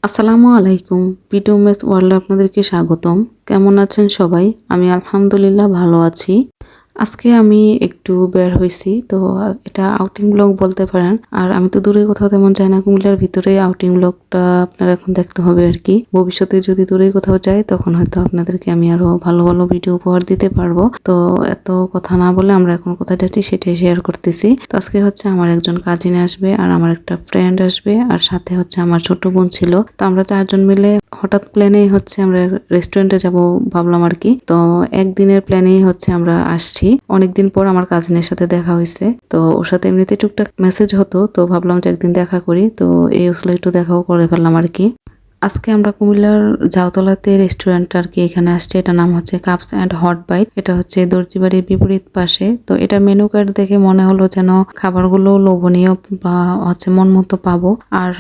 আসসালামু আলাইকুম। পিটু মেস ওয়ার্ল্ডে আপনাদেরকে স্বাগতম। কেমন আছেন সবাই? আমি আলহামদুলিল্লাহ ভালো আছি। আজকে আমি একটু বের হইছি, তো এটা আউটিং ব্লগ বলতে পারেন। আর আমি তো দূরে কোথাও তেমন যাই না, কুমিল্লার ভিতরে আউটিং ব্লগটা আপনারা এখন দেখতে হবে আর কি। ভবিষ্যতে যদি দূরে কোথাও যাই তখন হয়তো আপনাদেরকে আমি আরো ভালো ভালো ভিডিও উপহার দিতে পারবো। তো এত কথা না বলে আমরা এখন কোথায় যাচ্ছি সেটাই শেয়ার করতেছি। তো আজকে হচ্ছে আমার একজন কাজিন আসবে আর আমার একটা ফ্রেন্ড আসবে আর সাথে হচ্ছে আমার ছোট বোন ছিল। তো আমরা চারজন মিলে হঠাৎ প্ল্যানেই হচ্ছে আমরা রেস্টুরেন্টে যাব ভাবলাম আর কি। তো একদিনের প্ল্যানেই হচ্ছে আমরা আসছি। অনেকদিন পর আমার কাজিনের সাথে দেখা হয়েছে, তো ওর সাথে এমনিতে টুকটাক মেসেজ হতো, তো ভাবলাম যে একদিন দেখা করি, তো এই আসলে একটু দেখাও করে ফেললাম আর কি। আজকে আমরা কুমিল্লার জাউতলাতে রেস্টুরেন্ট আর কি এখানে আসছে। এটা নাম হচ্ছে কাপস অ্যান্ড হট বাইট। এটা হচ্ছে দর্জিবাড়ির বিপরীত পাশে। তো এটা মেনু কার্ড দেখে মনে হলো যেন খাবারগুলো লোভনীয় বা হচ্ছে মন মতো পাবো। আর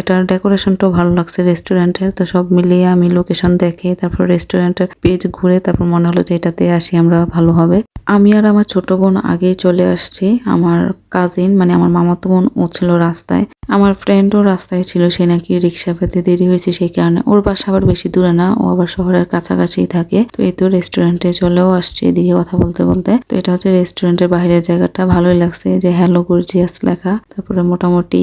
এটার ডেকোরেশনটাও ভালো লাগছে রেস্টুরেন্টের। তো সব মিলিয়ে আমি লোকেশন দেখে তারপর রেস্টুরেন্টের পেজ ঘুরে তারপর মনে হলো যে এটাতে আসি আমরা, ভালো হবে। আমি আর আমার ছোট বোন আগেই চলে আসছি। আমার কাজিন মানে আমার মামাতো বোন ও ছিল রাস্তায়, আমার ফ্রেন্ডও রাস্তায় ছিল, সে নাকি রিক্সা পেতে দেরি হয়েছে সেই কারণে। ওর বাসা আবার বেশি দূরে না, ও আবার শহরের কাছাকাছি থাকে। তো এই তো রেস্টুরেন্টে চলেও আসছে এদিকে কথা বলতে বলতে। তো এটা হচ্ছে রেস্টুরেন্টের বাইরের জায়গাটা, ভালোই লাগছে যে হ্যালো গর্জিয়াস লেখা। তারপরে মোটামুটি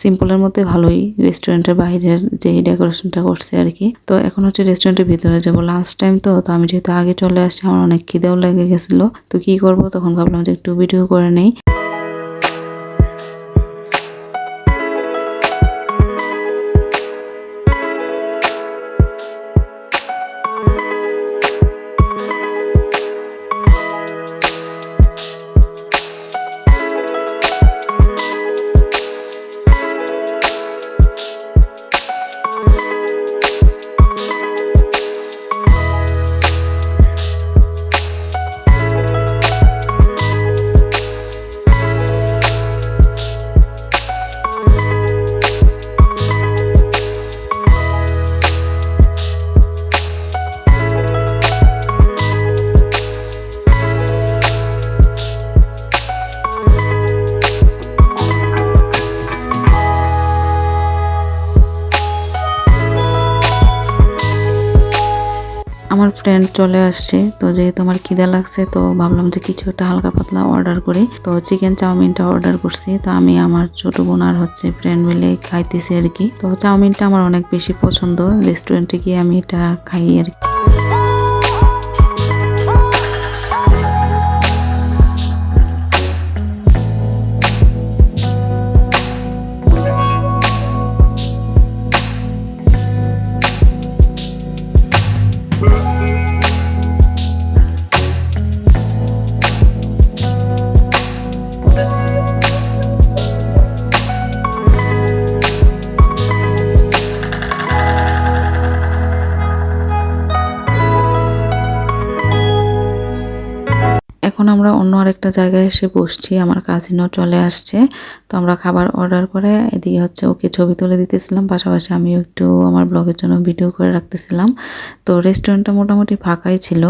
সিম্পলের মধ্যে ভালোই রেস্টুরেন্টের বাইরের যে ডেকোরেশনটা করছে আর কি। তো এখন হচ্ছে রেস্টুরেন্টের ভিতরে যাবো, লাঞ্চ টাইম তো আমি যেহেতু আগে চলে আসছি আমার অনেক খিদেও লেগে গেছিল। তো কি করব, তখন ভাবলাম যে একটু ভিডিও করে নেই। আমার ফ্রেন্ড চলে আসছে, তো যেহেতু আমার খিদা লাগছে তো ভাবলাম যে কিছু একটা হালকা পাতলা অর্ডার করি। তো চিকেন চাউমিনটা অর্ডার করছি। তো আমি আমার ছোট বোন আর হচ্ছে ফ্রেন্ড মিলে খাইতেছি আর কি। তো চাউমিনটা আমার অনেক বেশি পছন্দ, রেস্টুরেন্টে গিয়ে আমি এটা খাই আর কি। এখন আমরা অন্য আরেকটা জায়গায় এসে বসছি, আমার কাজিনও চলে আসছে। তো আমরা খাবার অর্ডার করে এদিকে হচ্ছে ওকে ছবি তুলে দিতেছিলাম, পাশাপাশি আমিও একটু আমার ব্লগের জন্য ভিডিও করে রাখতেছিলাম। তো রেস্টুরেন্টটা মোটামুটি ফাঁকাই ছিল।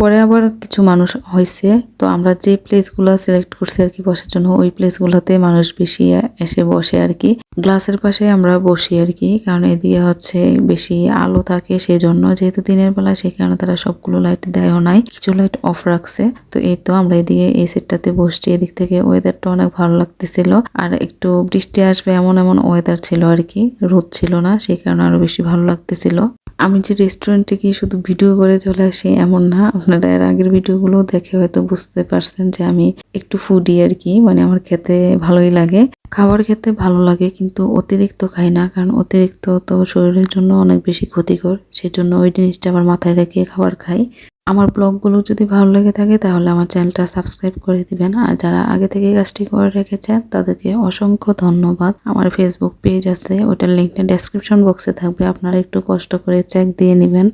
পরে আবার কিছু মানুষ হয়েছে, তো আমরা যে প্লেসগুলো সিলেক্ট করছি আর কি বসার জন্য, ওই প্লেসগুলোতে মানুষ বেশি এসে বসে আর কি। গ্লাসের পাশে আমরা বসি আর কি, কারণ এদিকে হচ্ছে বেশি আলো থাকে, সেই জন্য যেহেতু দিনের বেলা সেই কারণে তারা সবগুলো লাইট দেয়ও নাই, কিছু লাইট অফ রাখছে। তো এই তো আমরা এদিকে এই সেটটাতে বসছি। এদিক থেকে ওয়েদারটা অনেক ভালো লাগতেছিল, আর একটু বৃষ্টি আসবে এমন এমন ওয়েদার ছিল আর কি, রোদ ছিল না, সেই কারণে আরো বেশি ভালো লাগতেছিল। আমি যে রেস্টুরেন্টে গিয়ে শুধু ভিডিও করে চলে আসি এমন না, আপনারা এর আগের ভিডিওগুলো দেখে হয়তো বুঝতে পারছেন যে আমি একটু ফুডি আর কি, মানে আমার খেতে ভালোই লাগে, খাবার খেতে ভালো লাগে, কিন্তু অতিরিক্ত খাই না, কারণ অতিরিক্ত তো শরীরের জন্য অনেক বেশি ক্ষতিকর, সেজন্য ওই জিনিসটা আমার মাথায় রেখে খাবার খাই। আমার ব্লগগুলো যদি ভালো লেগে থাকে তাহলে আমার চ্যানেলটা সাবস্ক্রাইব করে দিবেন, আর যারা আগে থেকে কাজটি করে রেখেছেন তাদেরকে অসংখ্য ধন্যবাদ। আমার ফেসবুক পেজ আছে, ওটার লিঙ্কটা ডেসক্রিপশন বক্সে থাকবে, আপনারা একটু কষ্ট করে চেক দিয়ে নেবেন।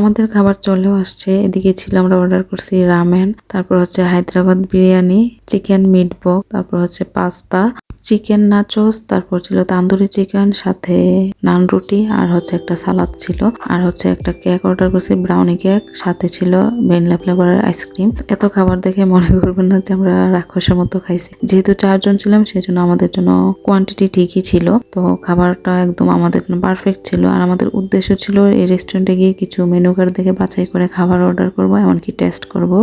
আমাদের খাবার চলেও আসছে। এদিকে ছিল আমরা অর্ডার করছি রামেন, তারপর হচ্ছে Hyderabad biryani, chicken meat box, তারপর হচ্ছে পাস্তা, চিকেন নাচোস, তারপর ছিল তান্দুরি চিকেন, সাথে নান রুটি, আর হচ্ছে একটা সালাদ ছিল, আর হচ্ছে একটা কেক অর্ডার করছি, ব্রাউনি কেক, সাথে ছিল ভ্যানিলা ফ্লেভারের আইসক্রিম। এত খাবার দেখে মনে করবেন না যে আমরা রাক্ষসের মতো খাইছি। যেহেতু 4 জন ছিলাম সেজন্য আমাদের জন্য কোয়ান্টিটি ঠিকই ছিল। তো খাবারটা একদম আমাদের জন্য পারফেক্ট ছিল। আর আমাদের উদ্দেশ্য ছিল এই রেস্টুরেন্টে গিয়ে কিছু মেনু কার্ড দেখে বাছাই করে খাবার অর্ডার করব, এমনকি টেস্ট করব।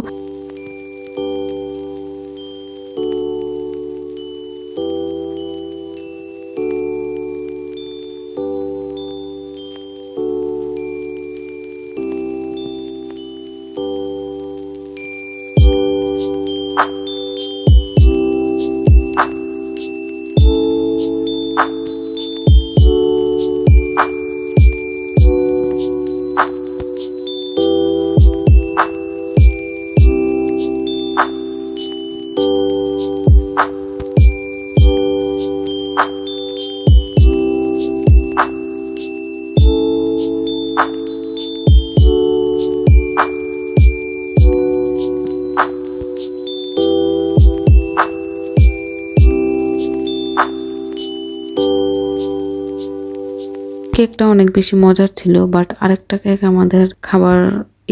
কেকটা অনেক বেশি মজার ছিল, বাট আরেকটা কেক আমাদের খাবার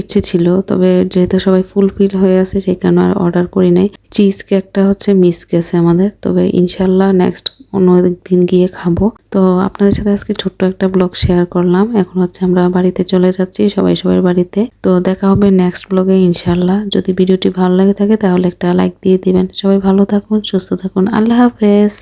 ইচ্ছে ছিল, তবে যেহেতু সবাই ফুলফিল হয়ে আছে সেই কারণে আর অর্ডার করি নাই। চিজ কেকটা হচ্ছে মিস গেছে আমাদের, তবে ইনশাল্লাহ নেক্সট অন্য দিন গিয়ে খাবো। তো আপনাদের সাথে আজকে ছোট্ট একটা ব্লগ শেয়ার করলাম। এখন হচ্ছে আমরা বাড়িতে চলে যাচ্ছি, সবাই সবার বাড়িতে। তো দেখা হবে নেক্সট ব্লগে ইনশাল্লাহ। যদি ভিডিওটি ভালো লাগে থাকে তাহলে একটা লাইক দিয়ে দিবেন। সবাই ভালো থাকুন, সুস্থ থাকুন, আল্লাহ হাফেজ।